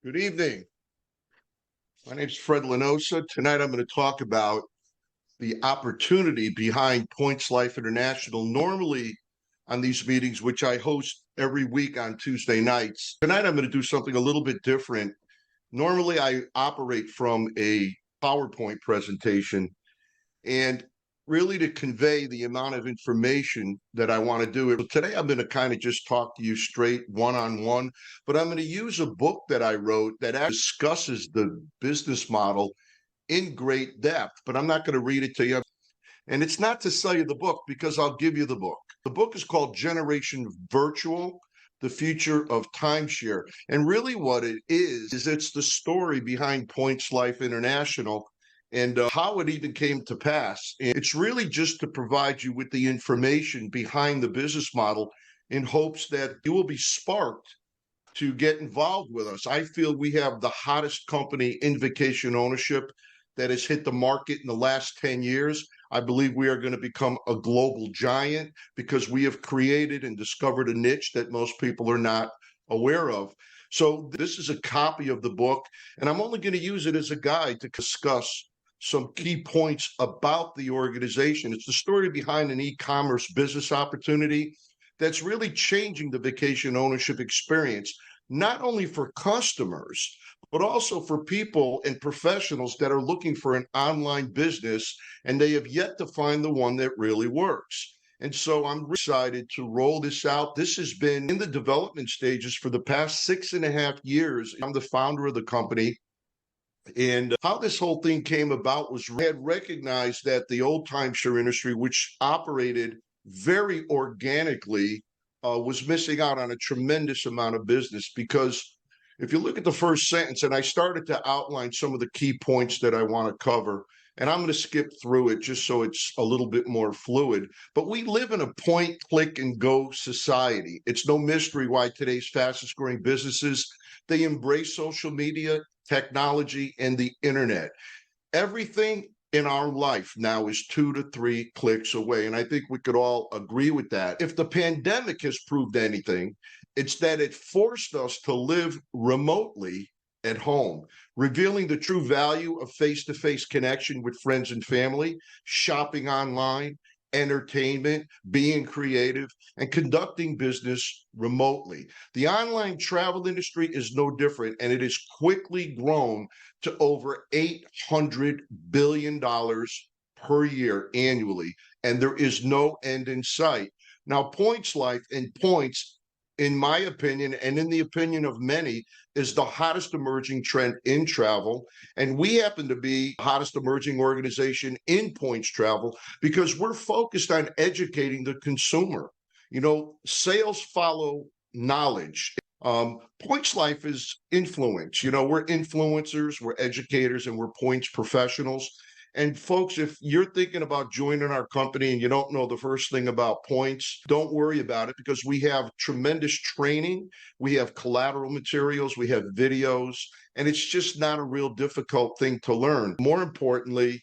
Good evening. My name is Fred Lenosa. Tonight I'm going to talk about the opportunity behind PointsLife International. Normally on these meetings, which I host every week on Tuesday nights, tonight I'm going to do something a little bit different. Normally I operate from a PowerPoint presentation, and really to convey the amount of information that I want to do. Today I'm going to kind of just talk to you straight one-on-one, but I'm going to use a book that I wrote that discusses the business model in great depth, but I'm not going to read it to you. And it's not to sell you the book, because I'll give you the book. The book is called Generation Virtual: The Future of Timeshare. And really what it is it's the story behind PointsLife International and how it even came to pass. And it's really just to provide you with the information behind the business model in hopes that you will be sparked to get involved with us. I feel we have the hottest company in vacation ownership that has hit the market in the last 10 years. I believe we are going to become a global giant because we have created and discovered a niche that most people are not aware of. So this is a copy of the book, and I'm only going to use it as a guide to discuss some key points about the organization. It's the story behind an e-commerce business opportunity that's really changing the vacation ownership experience, not only for customers, but also for people and professionals that are looking for an online business and they have yet to find the one that really works. And so I'm excited to roll this out. This has been in the development stages for the past 6.5 years. I'm the founder of the company. And how this whole thing came about was I had recognized that the old timeshare industry, which operated very organically, was missing out on a tremendous amount of business. Because if you look at the first sentence, and I started to outline some of the key points that I want to cover, and I'm going to skip through it just so it's a little bit more fluid. But we live in a point, click, and go society. It's no mystery why today's fastest growing businesses, they embrace social media, technology, and the internet. Everything in our life now is 2 to 3 clicks away. And I think we could all agree with that. If the pandemic has proved anything, it's that it forced us to live remotely at home, revealing the true value of face-to-face connection with friends and family, shopping online, entertainment, being creative, and conducting business remotely. The online travel industry is no different, and it has quickly grown to over $800 billion per year annually, and there is no end in sight. Now, PointsLife and Points, in my opinion, and in the opinion of many, is the hottest emerging trend in travel. And we happen to be the hottest emerging organization in points travel because we're focused on educating the consumer. You know, sales follow knowledge. PointsLife is influence. You know, we're influencers, we're educators, and we're points professionals. And folks, if you're thinking about joining our company and you don't know the first thing about points, don't worry about it, because we have tremendous training, we have collateral materials, we have videos, and it's just not a real difficult thing to learn. More importantly,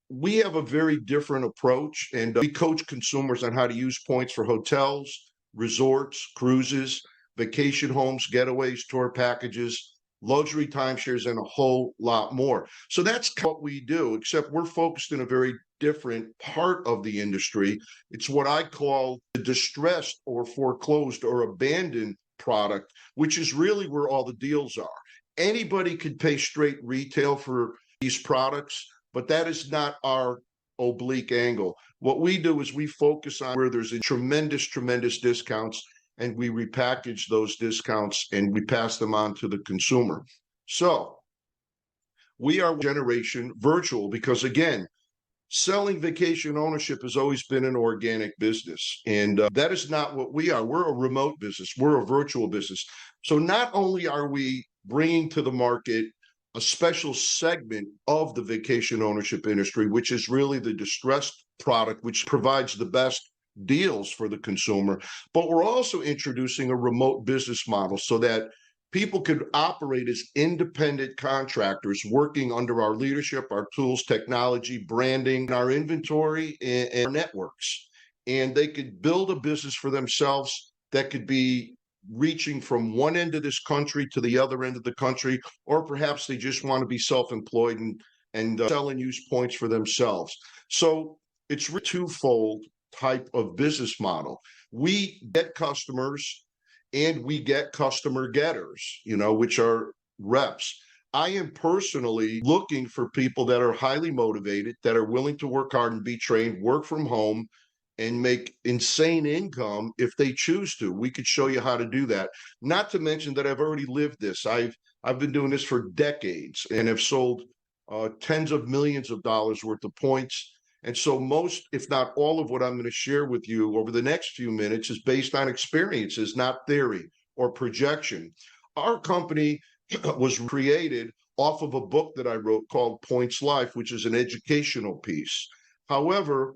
we have a very different approach, and we coach consumers on how to use points for hotels, resorts, cruises, vacation homes, getaways, tour packages, luxury timeshares, and a whole lot more. So that's what we do, except we're focused in a very different part of the industry. It's what I call the distressed or foreclosed or abandoned product, which is really where all the deals are. Anybody could pay straight retail for these products, but that is not our oblique angle. What we do is we focus on where there's a tremendous discounts, and we repackage those discounts and we pass them on to the consumer. So we are Generation Virtual because, again, selling vacation ownership has always been an organic business. And that is not what we are. We're a remote business. We're a virtual business. So not only are we bringing to the market a special segment of the vacation ownership industry, which is really the distressed product, which provides the best deals for the consumer, but we're also introducing a remote business model so that people could operate as independent contractors working under our leadership, our tools, technology, branding, our inventory, and our networks. And they could build a business for themselves that could be reaching from one end of this country to the other end of the country, or perhaps they just want to be self-employed and sell and use points for themselves. So it's a twofold type of business model. We get customers and we get customer getters, which are reps. I am personally looking for people that are highly motivated, that are willing to work hard and be trained, work from home, and make insane income if they choose to. We could show you how to do that. Not to mention that I've already lived this. I've been doing this for decades and have sold tens of millions of dollars worth of points. And so most, if not all of what I'm going to share with you over the next few minutes is based on experiences, not theory or projection. Our company was created off of a book that I wrote called PointsLife, which is an educational piece. However,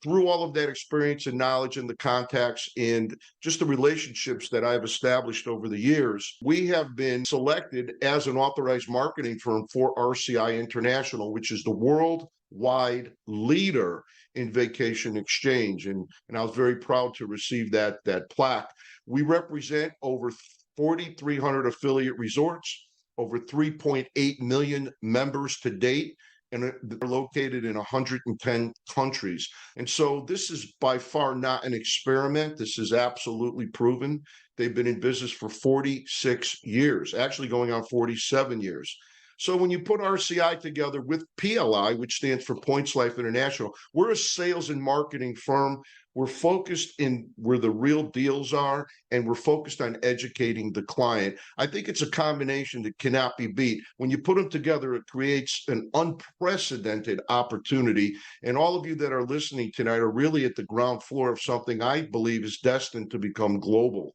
through all of that experience and knowledge and the contacts and just the relationships that I've established over the years, we have been selected as an authorized marketing firm for RCI International, which is the worldwide leader in vacation exchange. And I was very proud to receive that plaque. We represent over 4,300 affiliate resorts, over 3.8 million members to date, and they're located in 110 countries. And so this is by far not an experiment. This is absolutely proven. They've been in business for 46 years, actually going on 47 years. So when you put RCI together with PLI, which stands for PointsLife International, we're a sales and marketing firm. We're focused in where the real deals are, and we're focused on educating the client. I think it's a combination that cannot be beat. When you put them together, it creates an unprecedented opportunity. And all of you that are listening tonight are really at the ground floor of something I believe is destined to become global.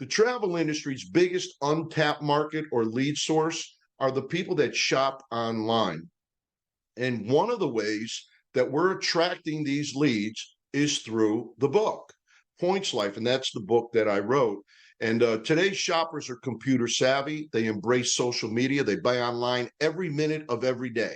The travel industry's biggest untapped market or lead source are the people that shop online. And one of the ways that we're attracting these leads is through the book, PointsLife, and that's the book that I wrote. And today's shoppers are computer savvy. They embrace social media. They buy online every minute of every day.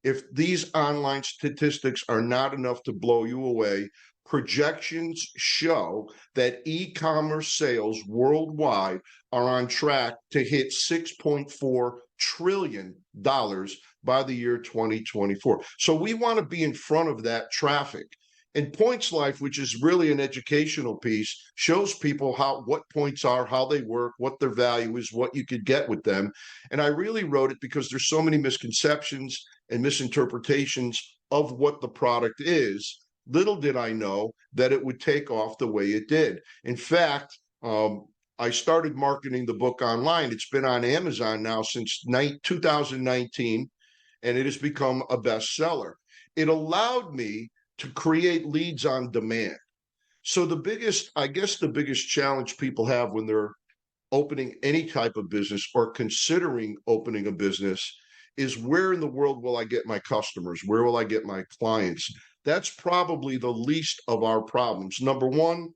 If these online statistics are not enough to blow you away, projections show that e-commerce sales worldwide are on track to hit $6.4 trillion by the year 2024. So we want to be in front of that traffic. And PointsLife, which is really an educational piece, shows people what points are, how they work, what their value is, what you could get with them. And I really wrote it because there's so many misconceptions and misinterpretations of what the product is. Little did I know that it would take off the way it did. In fact, I started marketing the book online. It's been on Amazon now since 2019, and it has become a bestseller. It allowed me to create leads on demand. So the biggest challenge people have when they're opening any type of business or considering opening a business is, where in the world will I get my customers? Where will I get my clients? That's probably the least of our problems. Number one,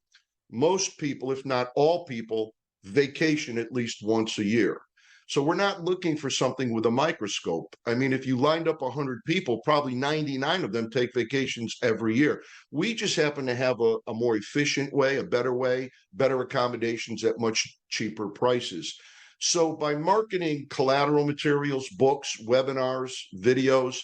most people, if not all people, vacation at least once a year. So we're not looking for something with a microscope. I mean, if you lined up 100 people, probably 99 of them take vacations every year. We just happen to have a more efficient way, a better way, better accommodations at much cheaper prices. So by marketing collateral materials, books, webinars, videos,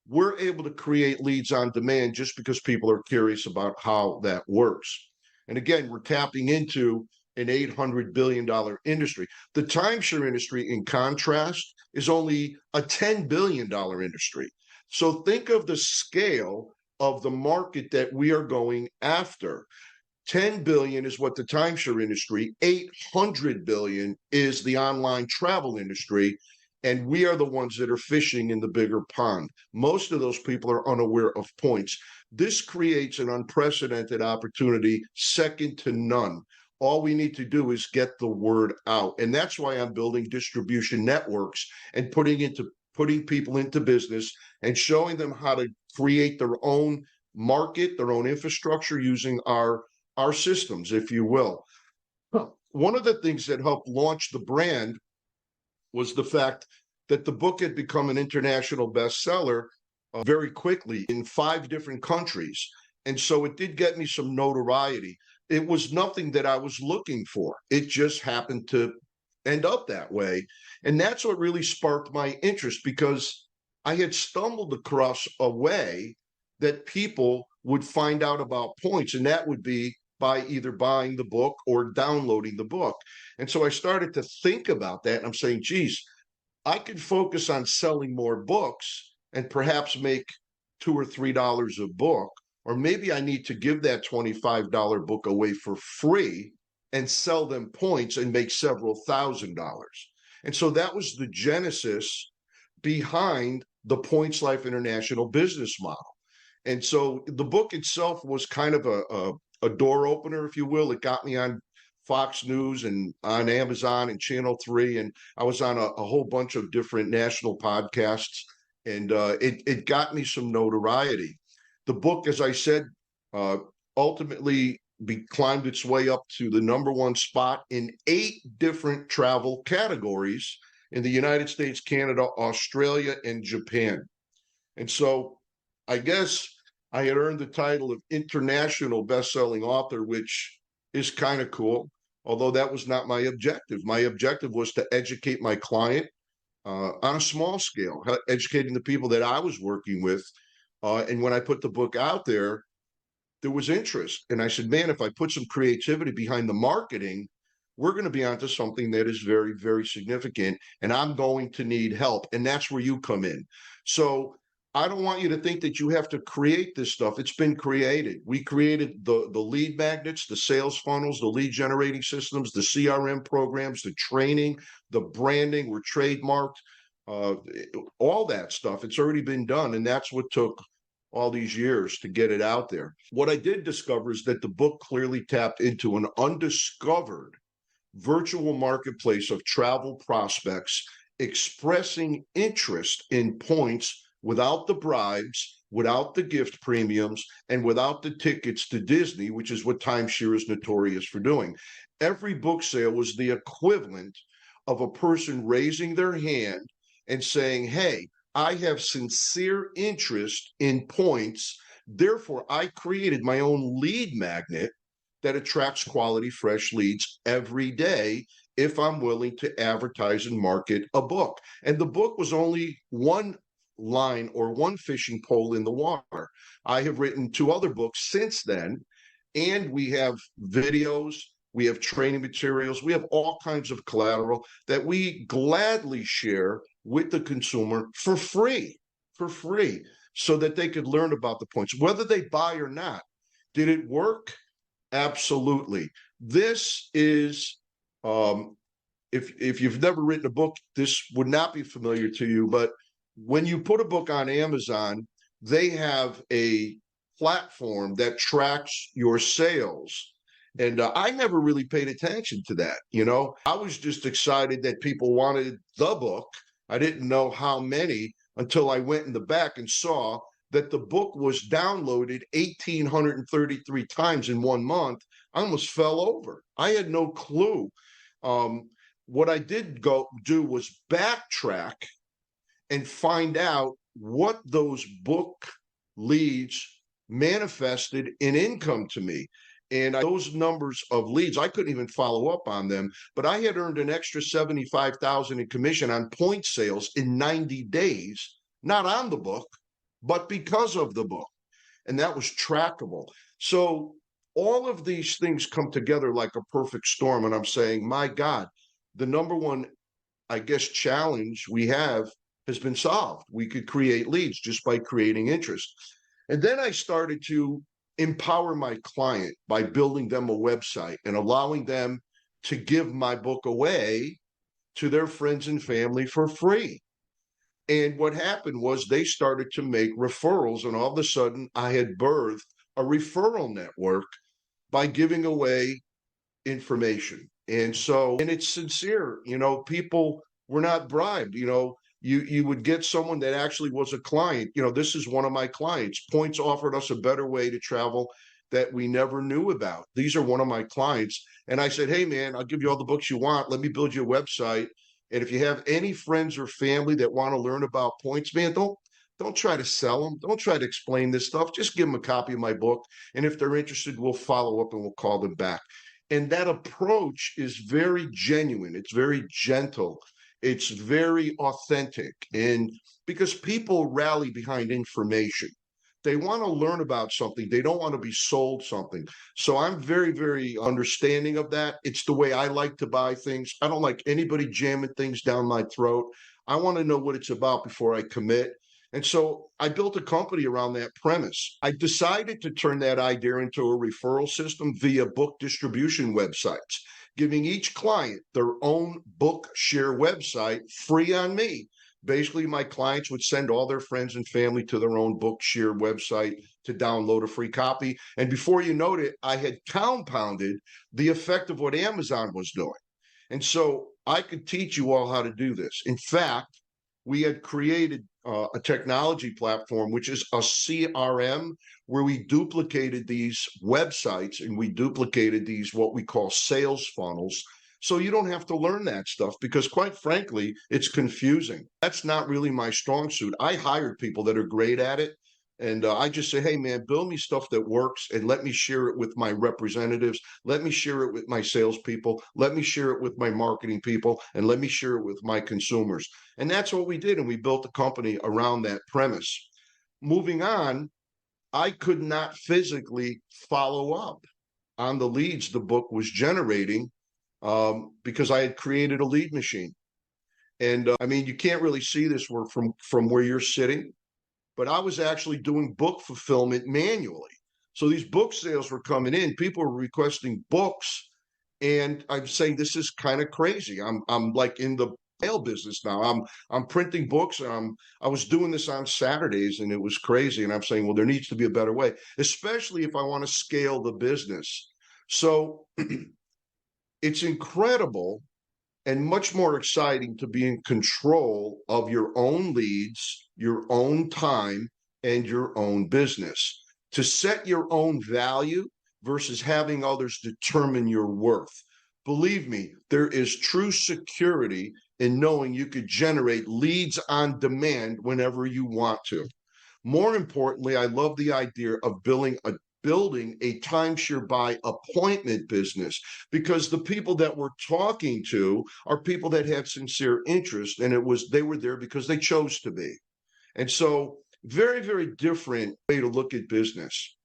we're able to create leads on demand just because people are curious about how that works. And again, we're tapping into an $800 billion industry. The timeshare industry, in contrast, is only a $10 billion industry. So think of the scale of the market that we are going after. 10 billion is what the timeshare industry, 800 billion is the online travel industry, and we are the ones that are fishing in the bigger pond. Most of those people are unaware of points. This creates an unprecedented opportunity, second to none. All we need to do is get the word out. And that's why I'm building distribution networks and putting people into business and showing them how to create their own market, their own infrastructure using our systems, if you will. One of the things that helped launch the brand was the fact that the book had become an international bestseller very quickly in 5 different countries. And so it did get me some notoriety. It was nothing that I was looking for. It just happened to end up that way. And that's what really sparked my interest, because I had stumbled across a way that people would find out about points, and that would be by either buying the book or downloading the book. And so I started to think about that, and I'm saying, geez, I could focus on selling more books and perhaps make $2 or $3 a book, or maybe I need to give that $25 book away for free and sell them points and make several $1,000s. And so that was the genesis behind the Points Life International business model. And so the book itself was kind of a door opener, if you will. It got me on Fox News and on Amazon and Channel 3, and I was on a whole bunch of different national podcasts, and it got me some notoriety. The book, as I said, ultimately climbed its way up to the #1 spot in 8 different travel categories in the United States, Canada, Australia, and Japan. And so I guess I had earned the title of international best-selling author, which is kind of cool, although that was not my objective. My objective was to educate my client on a small scale, educating the people that I was working with. And when I put the book out there was interest. And I said, man, if I put some creativity behind the marketing, we're going to be onto something that is very, very significant. And I'm going to need help. And that's where you come in. So I don't want you to think that you have to create this stuff. It's been created. We created the lead magnets, the sales funnels, the lead generating systems, the CRM programs, the training, the branding. We're trademarked, all that stuff. It's already been done. And that's what took all these years to get it out there. What I did discover is that the book clearly tapped into an undiscovered virtual marketplace of travel prospects expressing interest in points without the bribes, without the gift premiums, and without the tickets to Disney, which is what timeshare is notorious for doing. Every book sale was the equivalent of a person raising their hand and saying, hey, I have sincere interest in points. Therefore, I created my own lead magnet that attracts quality, fresh leads every day if I'm willing to advertise and market a book. And the book was only one line or one fishing pole in the water. I have written 2 other books since then, and we have videos, we have training materials, we have all kinds of collateral that we gladly share with the consumer for free, so that they could learn about the points, whether they buy or not. Did it work? Absolutely. This is, if you've never written a book, this would not be familiar to you, but when you put a book on Amazon, they have a platform that tracks your sales. And I never really paid attention to that. I was just excited that people wanted the book. I didn't know how many until I went in the back and saw that the book was downloaded 1,833 times in 1 month. I almost fell over. I had no clue. What I did do was backtrack and find out what those book leads manifested in income to me. And those numbers of leads, I couldn't even follow up on them, but I had earned an extra $75,000 in commission on point sales in 90 days, not on the book, but because of the book. And that was trackable. So all of these things come together like a perfect storm. And I'm saying, my God, the #1, I guess, challenge we have has been solved. We could create leads just by creating interest. And then I started to empower my client by building them a website and allowing them to give my book away to their friends and family for free. And what happened was they started to make referrals, and all of a sudden I had birthed a referral network by giving away information. And it's sincere. People were not bribed. You would get someone that actually was a client. This is one of my clients. Points offered us a better way to travel that we never knew about. These are one of my clients. And I said, hey, man, I'll give you all the books you want. Let me build you a website. And if you have any friends or family that want to learn about points, man, Don't try to sell them. Don't try to explain this stuff. Just give them a copy of my book. And if they're interested, we'll follow up and we'll call them back. And that approach is very genuine. It's very gentle. It's very authentic. And because people rally behind information, they want to learn about something. They don't want to be sold something. So I'm very, very understanding of that. It's the way I like to buy things. I don't like anybody jamming things down my throat. I want to know what it's about before I commit. And so I built a company around that premise. I decided to turn that idea into a referral system via book distribution websites, giving each client their own book share website free on me. Basically, my clients would send all their friends and family to their own book share website to download a free copy. And before you know it, I had compounded the effect of what Amazon was doing. And so I could teach you all how to do this. In fact, we had created a technology platform, which is a CRM, where we duplicated these websites and we duplicated these what we call sales funnels. So you don't have to learn that stuff because, quite frankly, it's confusing. That's not really my strong suit. I hired people that are great at it. And I just say, hey, man, build me stuff that works and let me share it with my representatives. Let me share it with my salespeople. Let me share it with my marketing people. And let me share it with my consumers. And that's what we did. And we built a company around that premise. Moving on, I could not physically follow up on the leads the book was generating because I had created a lead machine. And I mean, you can't really see this from where you're sitting, but I was actually doing book fulfillment manually. So these book sales were coming in, people were requesting books, and I'm saying this is kind of crazy. I'm like in the mail business now. I'm printing books. I was doing this on Saturdays, and it was crazy. And I'm saying, well, there needs to be a better way, especially if I want to scale the business. So it's incredible and much more exciting to be in control of your own leads, your own time, and your own business. To set your own value versus having others determine your worth. Believe me, there is true security in knowing you could generate leads on demand whenever you want to. More importantly, I love the idea of building a timeshare by appointment business, because the people that we're talking to are people that had sincere interest, and they were there because they chose to be. And so very, very different way to look at business.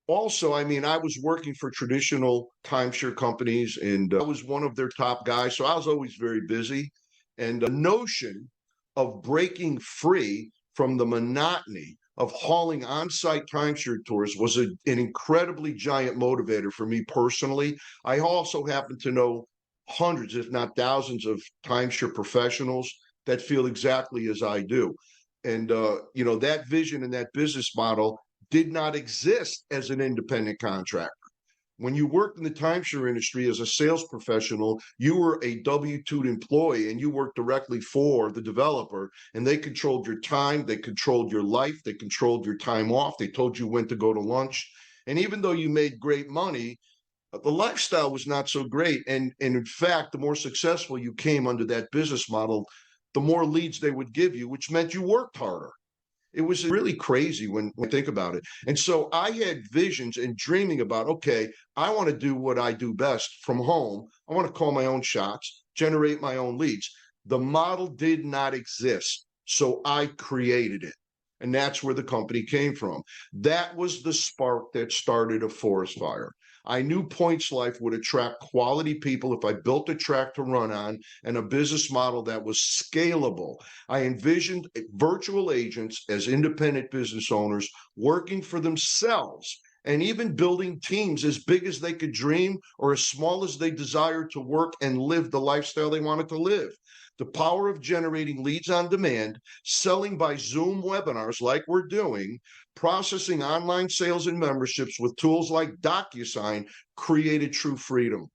Also, I mean, I was working for traditional timeshare companies, and I was one of their top guys, so I was always very busy. And the notion of breaking free from the monotony of hauling on-site timeshare tours was an incredibly giant motivator for me personally. I also happen to know hundreds, if not thousands, of timeshare professionals that feel exactly as I do. And, that vision and that business model did not exist as an independent contractor. When you worked in the timeshare industry as a sales professional, you were a W-2 employee and you worked directly for the developer, and they controlled your time, they controlled your life, they controlled your time off, they told you when to go to lunch. And even though you made great money, the lifestyle was not so great. And in fact, the more successful you came under that business model, the more leads they would give you, which meant you worked harder. It was really crazy when I think about it. And so I had visions and dreaming about, okay, I want to do what I do best from home. I want to call my own shots, generate my own leads. The model did not exist, so I created it. And that's where the company came from. That was the spark that started a forest fire. I knew PointsLife would attract quality people if I built a track to run on and a business model that was scalable. I envisioned virtual agents as independent business owners working for themselves and even building teams as big as they could dream or as small as they desired to work and live the lifestyle they wanted to live. The power of generating leads on demand, selling by Zoom webinars like we're doing, processing online sales and memberships with tools like DocuSign created true freedom.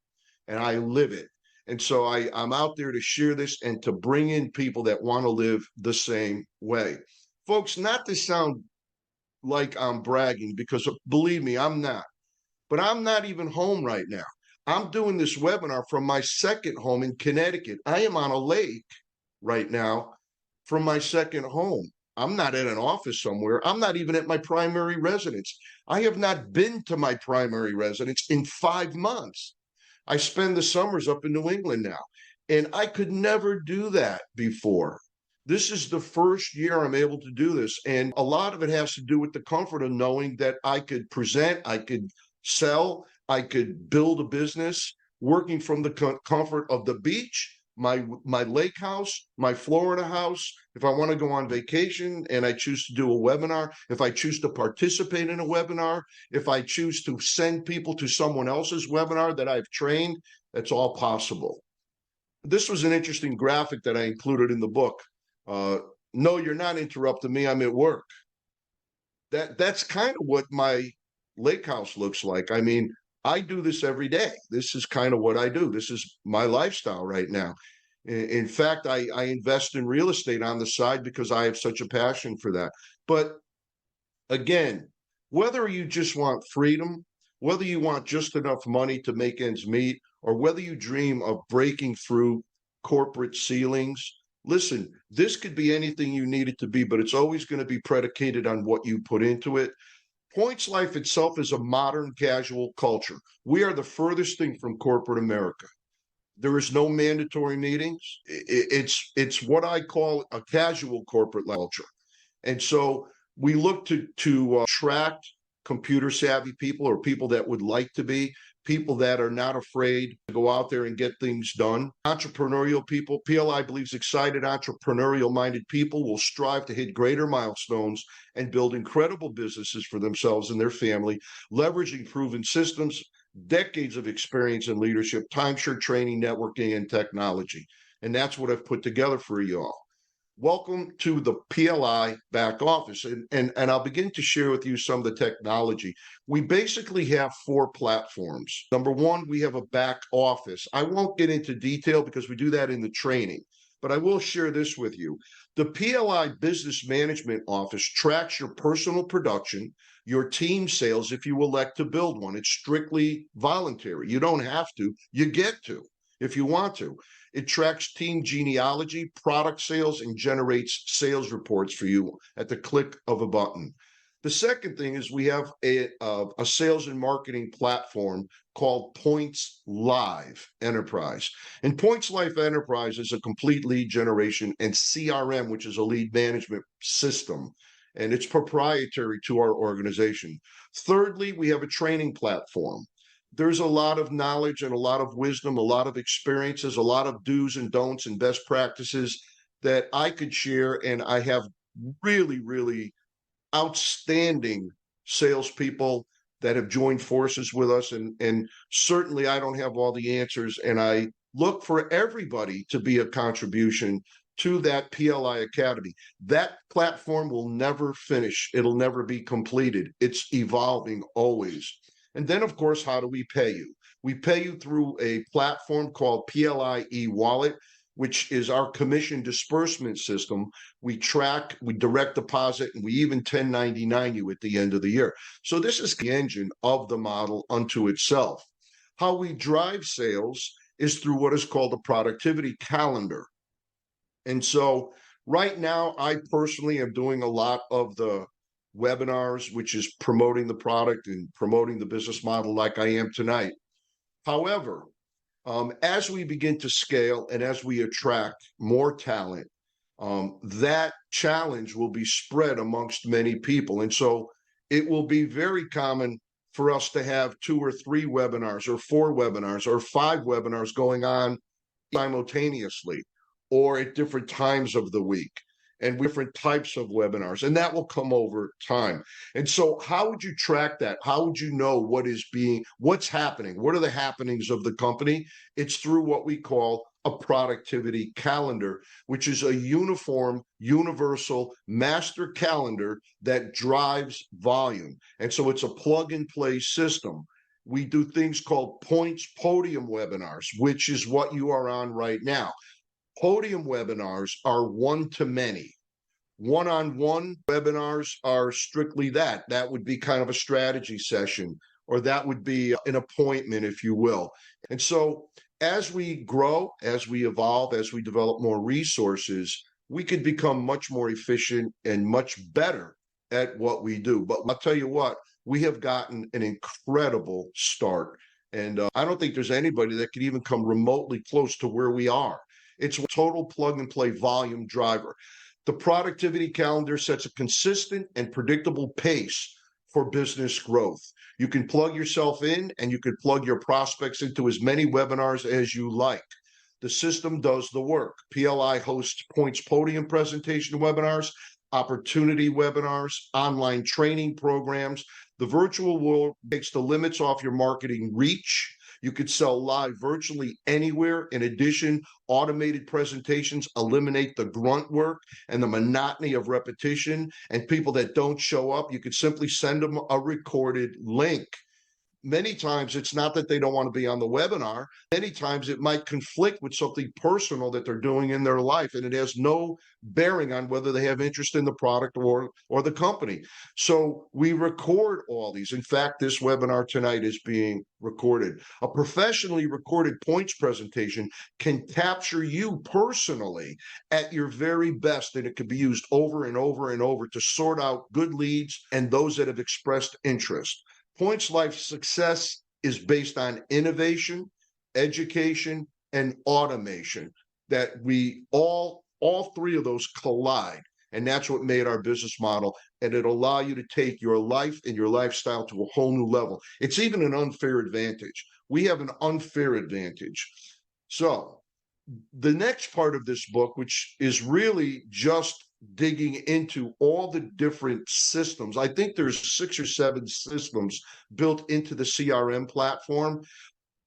And I live it. And so I'm out there to share this and to bring in people that want to live the same way. Folks, not to sound like I'm bragging, because believe me, I'm not. But I'm not even home right now. I'm doing this webinar from my second home in Connecticut. I am on a lake right now from my second home. I'm not in an office somewhere. I'm not even at my primary residence. I have not been to my primary residence in 5 months. I spend the summers up in New England now, and I could never do that before. This is the first year I'm able to do this. And a lot of it has to do with the comfort of knowing that I could present, I could sell, I could build a business working from the comfort of the beach, my lake house, my Florida house. If I want to go on vacation and I choose to do a webinar, if I choose to participate in a webinar, if I choose to send people to someone else's webinar that I've trained, that's all possible. This was an interesting graphic that I included in the book. No, you're not interrupting me. I'm at work. That's kind of what my lake house looks like. I mean, I do this every day. This is kind of what I do. This is my lifestyle right now. In fact, I invest in real estate on the side because I have such a passion for that. But again, whether you just want freedom, whether you want just enough money to make ends meet, or whether you dream of breaking through corporate ceilings, listen, this could be anything you need it to be, but it's always going to be predicated on what you put into it. PointsLife itself is a modern casual culture. We are the furthest thing from corporate America. There is no mandatory meetings. It's what I call a casual corporate culture. And so we look to attract computer savvy people, or people that would like to be, people that are not afraid to go out there and get things done. Entrepreneurial people. PLI believes excited, entrepreneurial minded people will strive to hit greater milestones and build incredible businesses for themselves and their family, leveraging proven systems, decades of experience in leadership, timeshare training, networking, and technology. And that's what I've put together for you all. Welcome to the PLI back office. And I'll begin to share with you some of the technology. We basically have 4 platforms. Number one, we have a back office. I won't get into detail because we do that in the training, but I will share this with you. The PLI Business Management Office tracks your personal production, your team sales if you elect to build one. It's strictly voluntary. You don't have to, you get to if you want to. It tracks team genealogy, product sales, and generates sales reports for you at the click of a button. The second thing is we have a sales and marketing platform called PointsLife Enterprise. And PointsLife Enterprise is a complete lead generation and CRM, which is a lead management system, and it's proprietary to our organization. Thirdly, we have a training platform. There's a lot of knowledge and a lot of wisdom, a lot of experiences, a lot of do's and don'ts and best practices that I could share. And I have really, really outstanding salespeople that have joined forces with us. And certainly I don't have all the answers. And I look for everybody to be a contribution to that PLI Academy. That platform will never finish. It'll never be completed. It's evolving always. And then, of course, how do we pay you? We pay you through a platform called PLI eWallet, which is our commission disbursement system. We track, we direct deposit, and we even 1099 you at the end of the year. So this is the engine of the model unto itself. How we drive sales is through what is called a productivity calendar. And so right now, I personally am doing a lot of the webinars, which is promoting the product and promoting the business model like I am tonight. However, as we begin to scale and as we attract more talent, that challenge will be spread amongst many people. And so it will be very common for us to have 2 or 3 webinars or 4 webinars or 5 webinars going on simultaneously or at different times of the week, and different types of webinars, and that will come over time. And so how would you track that? How would you know what's happening? What are the happenings of the company? It's through what we call a productivity calendar, which is a uniform, universal master calendar that drives volume. And so it's a plug and play system. We do things called Points Podium webinars, which is what you are on right now. Podium webinars are one-to-many. One-on-one webinars are strictly that. That would be kind of a strategy session, or that would be an appointment, if you will. And so as we grow, as we evolve, as we develop more resources, we could become much more efficient and much better at what we do. But I'll tell you what, we have gotten an incredible start. And I don't think there's anybody that could even come remotely close to where we are. It's a total plug and play volume driver. The productivity calendar sets a consistent and predictable pace for business growth. You can plug yourself in and you can plug your prospects into as many webinars as you like. The system does the work. PLI hosts Points Podium presentation webinars, opportunity webinars, online training programs. The virtual world takes the limits off your marketing reach. You could sell live virtually anywhere. In addition, automated presentations eliminate the grunt work and the monotony of repetition. And people that don't show up, you could simply send them a recorded link. Many times it's not that they don't want to be on the webinar. Many times it might conflict with something personal that they're doing in their life, and it has no bearing on whether they have interest in the product or the company. So we record all these. In fact, this webinar tonight is being recorded. A professionally recorded points presentation can capture you personally at your very best, and it can be used over and over and over to sort out good leads and those that have expressed interest. PointsLife success is based on innovation, education, and automation. That we all three of those collide, and that's what made our business model. And it'll allow you to take your life and your lifestyle to a whole new level. It's even an unfair advantage. We have an unfair advantage. So the next part of this book, which is really just digging into all the different systems. I think there's 6 or 7 systems built into the CRM platform.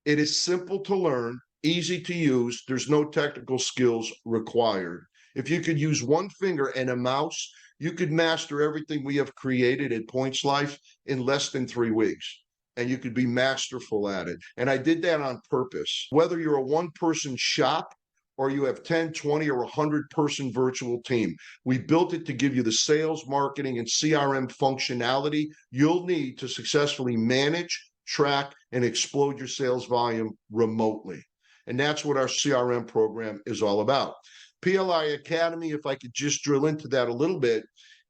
It is simple to learn, easy to use. There's no technical skills required. If you could use one finger and a mouse, you could master everything we have created at PointsLife in less than 3 weeks. And you could be masterful at it. And I did that on purpose. Whether you're a one-person shop or you have 10, 20, or 100-person virtual team, we built it to give you the sales, marketing, and CRM functionality you'll need to successfully manage, track, and explode your sales volume remotely. And that's what our CRM program is all about. PLI Academy, if I could just drill into that a little bit,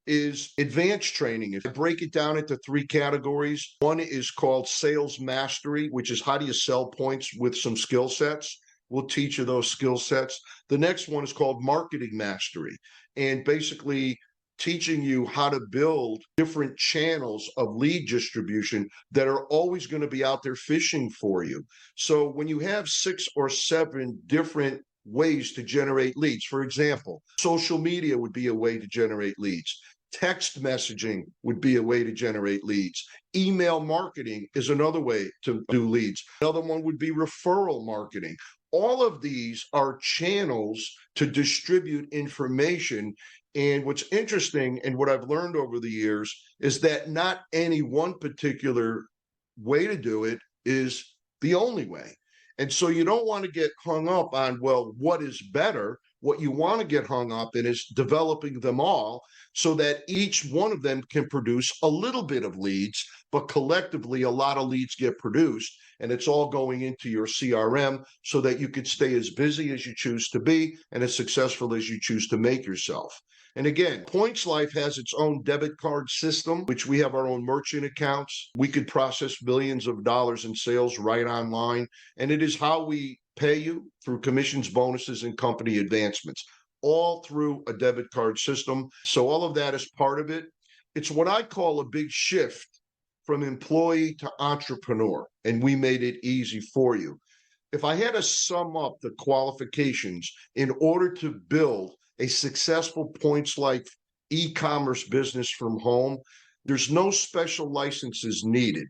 is advanced training. If I break it down into 3 categories, one is called sales mastery, which is how do you sell points with some skill sets. We'll teach you those skill sets. The next one is called marketing mastery, and basically teaching you how to build different channels of lead distribution that are always going to be out there fishing for you. So when you have 6 or 7 different ways to generate leads, for example, social media would be a way to generate leads. Text messaging would be a way to generate leads. Email marketing is another way to do leads. Another one would be referral marketing. All of these are channels to distribute information. And what's interesting and what I've learned over the years is that not any one particular way to do it is the only way. And so you don't want to get hung up on, well, what is better? What you want to get hung up in is developing them all so that each one of them can produce a little bit of leads, but collectively a lot of leads get produced, and it's all going into your CRM so that you could stay as busy as you choose to be and as successful as you choose to make yourself. And again, PointsLife has its own debit card system, which we have our own merchant accounts. We could process billions of dollars in sales right online. And it is how we pay you through commissions, bonuses, and company advancements, all through a debit card system. So all of that is part of it. It's what I call a big shift from employee to entrepreneur, and we made it easy for you. If I had to sum up the qualifications in order to build a successful PointsLife e-commerce business from home, there's no special licenses needed.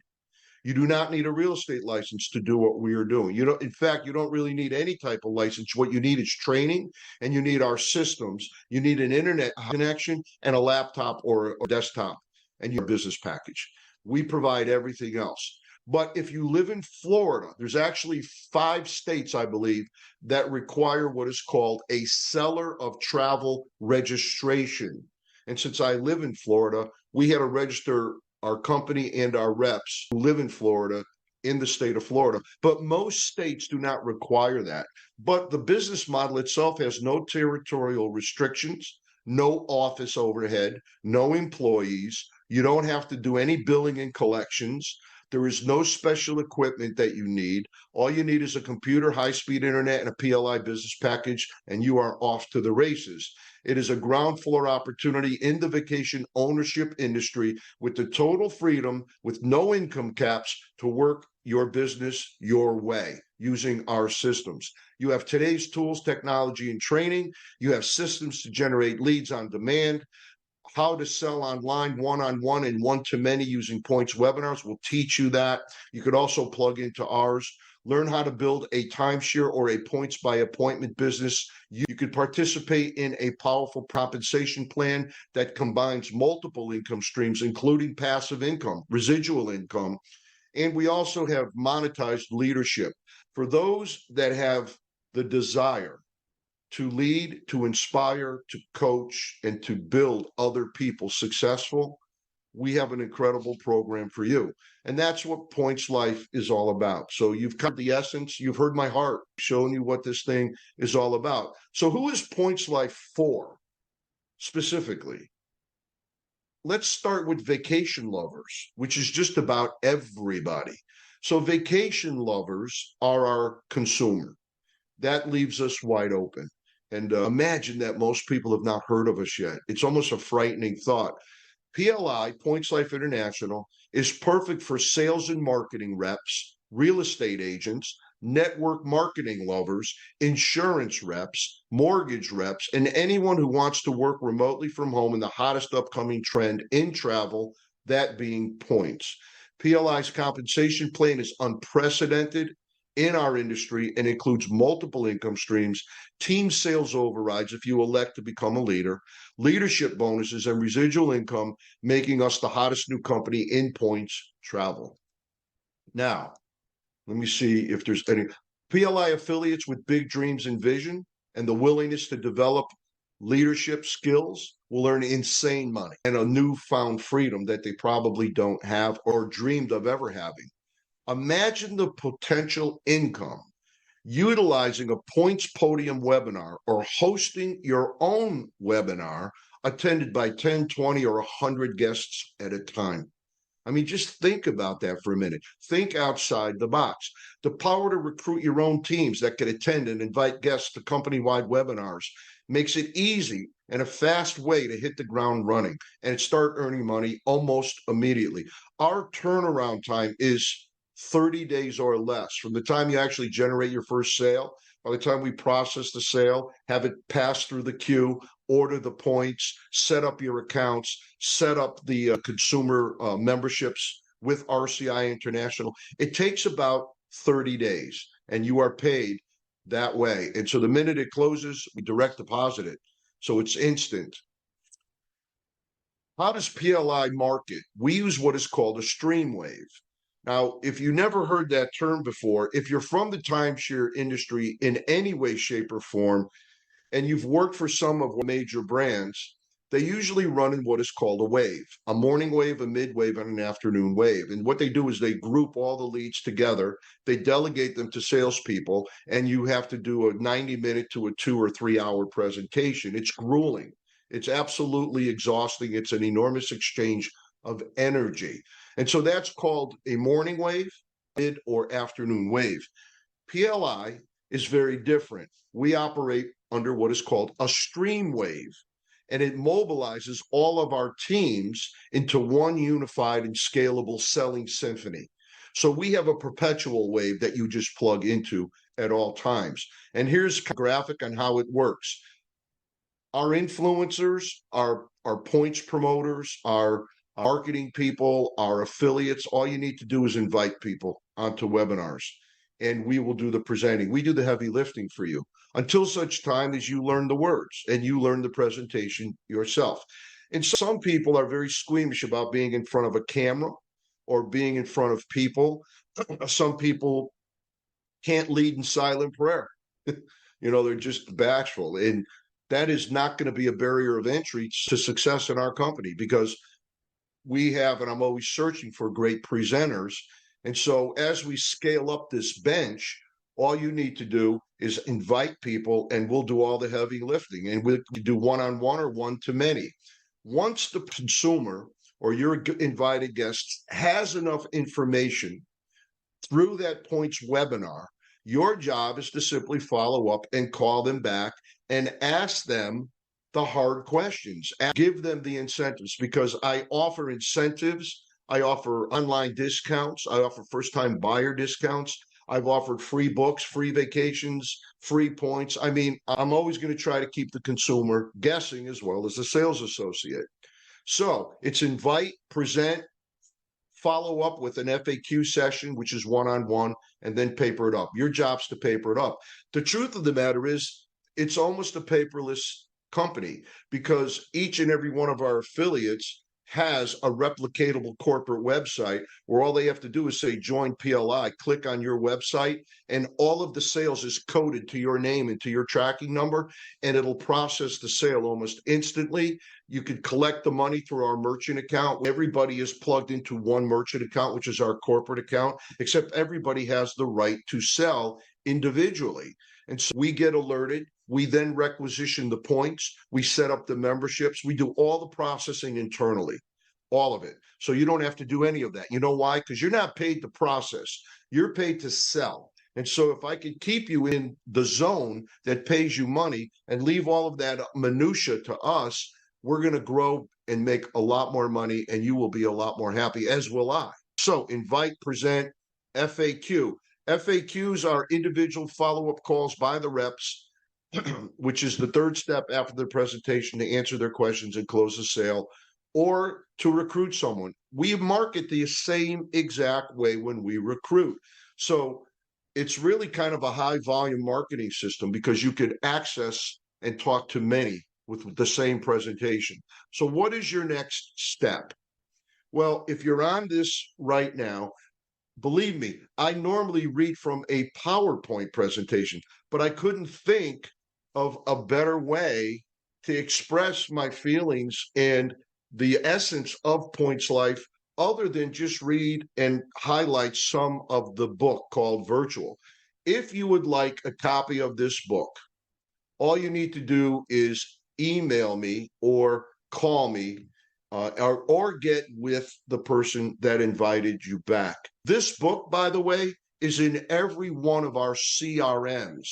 You do not need a real estate license to do what we are doing. In fact, you don't really need any type of license. What you need is training, and you need our systems. You need an internet connection and a laptop or a desktop and your business package. We provide everything else. But if you live in Florida, there's actually 5 states, I believe, that require what is called a seller of travel registration. And since I live in Florida, we had to register our company and our reps who live in Florida in the state of Florida, but most states do not require that. But the business model itself has no territorial restrictions, no office overhead, no employees. You don't have to do any billing and collections. There is no special equipment that you need. All you need is a computer, high-speed internet, and a PLI business package, and you are off to the races. It is a ground floor opportunity in the vacation ownership industry with the total freedom, with no income caps, to work your business your way using our systems. You have today's tools, technology, and training. You have systems to generate leads on demand. How to sell online one-on-one and one-to-many using Points webinars will teach you that. You could also plug into ours. Learn how to build a timeshare or a points by appointment business. You could participate in a powerful compensation plan that combines multiple income streams, including passive income, residual income. And we also have monetized leadership. For those that have the desire to lead, to inspire, to coach, and to build other people successful, we have an incredible program for you. And that's what PointsLife is all about. So you've got the essence, you've heard my heart, showing you what this thing is all about. So who is PointsLife for specifically? Let's start with vacation lovers, which is just about everybody. So vacation lovers are our consumer. That leaves us wide open. And imagine that most people have not heard of us yet. It's almost a frightening thought. PLI, PointsLife International, is perfect for sales and marketing reps, real estate agents, network marketing lovers, insurance reps, mortgage reps, and anyone who wants to work remotely from home in the hottest upcoming trend in travel, that being points. PLI's compensation plan is unprecedented in our industry and includes multiple income streams, team sales overrides if you elect to become a leader, leadership bonuses, and residual income, making us the hottest new company in points travel. Now, let me see if there's any PLI affiliates with big dreams and vision and the willingness to develop leadership skills will earn insane money and a newfound freedom that they probably don't have or dreamed of ever having. Imagine the potential income utilizing a Points Podium webinar or hosting your own webinar attended by 10, 20, or 100 guests at a time. I mean, just think about that for a minute. Think outside the box. The power to recruit your own teams that can attend and invite guests to company-wide webinars makes it easy and a fast way to hit the ground running and start earning money almost immediately. Our turnaround time is 30 days or less from the time you actually generate your first sale. By the time we process the sale, have it pass through the queue, order the points, set up your accounts, set up the consumer memberships with RCI International, it takes about 30 days and you are paid that way. And so the minute it closes, we direct deposit it. So it's instant. How does PLI market? We use what is called a streamwave. Now, if you never heard that term before, if you're from the timeshare industry in any way, shape, or form, and you've worked for some of the major brands, they usually run in what is called a wave, a morning wave, a mid wave, and an afternoon wave. And what they do is they group all the leads together, they delegate them to salespeople, and you have to do a 90-minute to a 2 or 3 hour presentation. It's grueling. It's absolutely exhausting. It's an enormous exchange of energy. And so that's called a morning wave, mid or afternoon wave. PLI is very different. We operate under what is called a stream wave, and it mobilizes all of our teams into one unified and scalable selling symphony. So we have a perpetual wave that you just plug into at all times. And here's a graphic on how it works. Our influencers, our points promoters, our marketing people, our affiliates, all you need to do is invite people onto webinars and we will do the presenting. We do the heavy lifting for you until such time as you learn the words and you learn the presentation yourself. And some people are very squeamish about being in front of a camera or being in front of people. Some people can't lead in silent prayer. They're just bashful. And that is not going to be a barrier of entry to success in our company because we have, and I'm always searching for great presenters. And so as we scale up this bench, all you need to do is invite people and we'll do all the heavy lifting, and we'll do one-on-one or one-to-many. Once the consumer or your invited guest has enough information through that points webinar, your job is to simply follow up and call them back and ask them the hard questions. Give them the incentives, because I offer incentives. I offer online discounts. I offer first-time buyer discounts. I've offered free books, free vacations, free points. I mean, I'm always going to try to keep the consumer guessing as well as the sales associate. So it's invite, present, follow up with an FAQ session, which is one-on-one, and then paper it up. Your job's to paper it up. The truth of the matter is, it's almost a paperless company, because each and every one of our affiliates has a replicatable corporate website where all they have to do is say join PLI, click on your website, and all of the sales is coded to your name and to your tracking number, and it'll process the sale almost instantly. You could collect the money through our merchant account. Everybody is plugged into one merchant account, which is our corporate account, except everybody has the right to sell individually. And so we get alerted. We then requisition the points. We set up the memberships. We do all the processing internally, all of it. So you don't have to do any of that. You know why? Because you're not paid to process. You're paid to sell. And so if I can keep you in the zone that pays you money and leave all of that minutia to us, we're going to grow and make a lot more money, and you will be a lot more happy, as will I. So invite, present, FAQ. FAQs are individual follow-up calls by the reps, which is the third step after the presentation, to answer their questions and close the sale, or to recruit someone. We market the same exact way when we recruit. So it's really kind of a high volume marketing system, because you could access and talk to many with the same presentation. So what is your next step? Well, if you're on this right now, believe me, I normally read from a PowerPoint presentation, but I couldn't think of a better way to express my feelings and the essence of PointsLife other than just read and highlight some of the book called Virtual. If you would like a copy of this book, all you need to do is email me or call me, or get with the person that invited you back. This book, by the way, is in every one of our CRMs.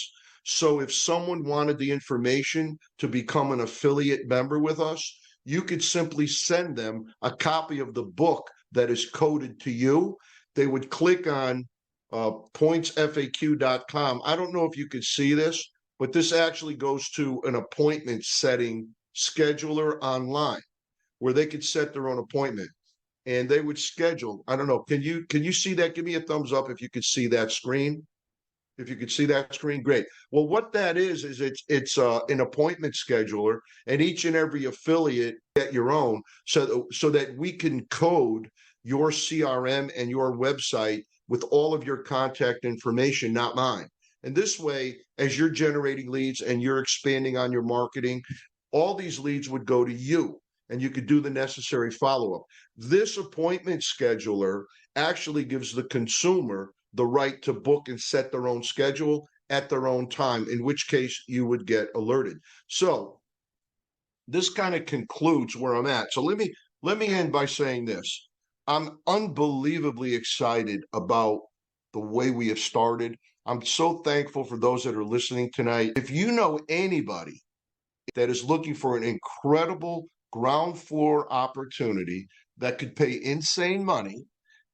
So if someone wanted the information to become an affiliate member with us, you could simply send them a copy of the book that is coded to you. They would click on pointsfaq.com. I don't know if you could see this, but this actually goes to an appointment setting scheduler online, where they could set their own appointment and they would schedule. I don't know. Can you see that? Give me a thumbs up if you could see that screen. If you could see that screen, great. Well, what that is it's an appointment scheduler, and each and every affiliate get your own, so that we can code your CRM and your website with all of your contact information, not mine. And this way, as you're generating leads and you're expanding on your marketing, all these leads would go to you, and you could do the necessary follow-up. This appointment scheduler actually gives the consumer the right to book and set their own schedule at their own time, in which case you would get alerted. So this kind of concludes where I'm at. So let me end by saying this. I'm unbelievably excited about the way we have started. I'm so thankful for those that are listening tonight. If you know anybody that is looking for an incredible ground floor opportunity that could pay insane money,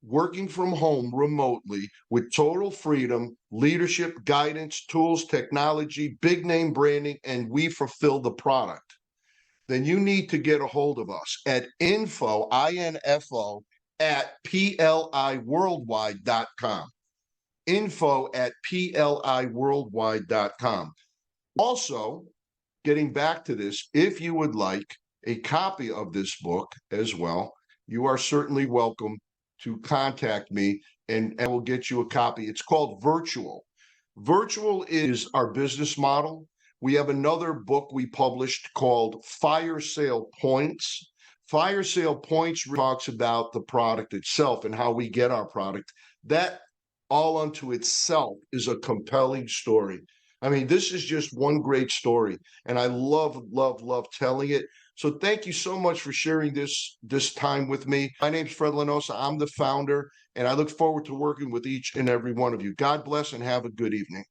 working from home remotely with total freedom, leadership, guidance, tools, technology, big name branding, and we fulfill the product, then you need to get a hold of us at info, I-N-F-O, at PLIworldwide.com. Info at PLIworldwide.com. Also, getting back to this, if you would like a copy of this book as well, you are certainly welcome to contact me, and I will get you a copy. It's called Virtual. Virtual is our business model. We have another book we published called Fire Sale Points. Fire Sale Points talks about the product itself and how we get our product. That all unto itself is a compelling story. I mean, this is just one great story, and I love, love, love telling it. So thank you so much for sharing this time with me. My name's Fred Lanosa. I'm the founder, and I look forward to working with each and every one of you. God bless and have a good evening.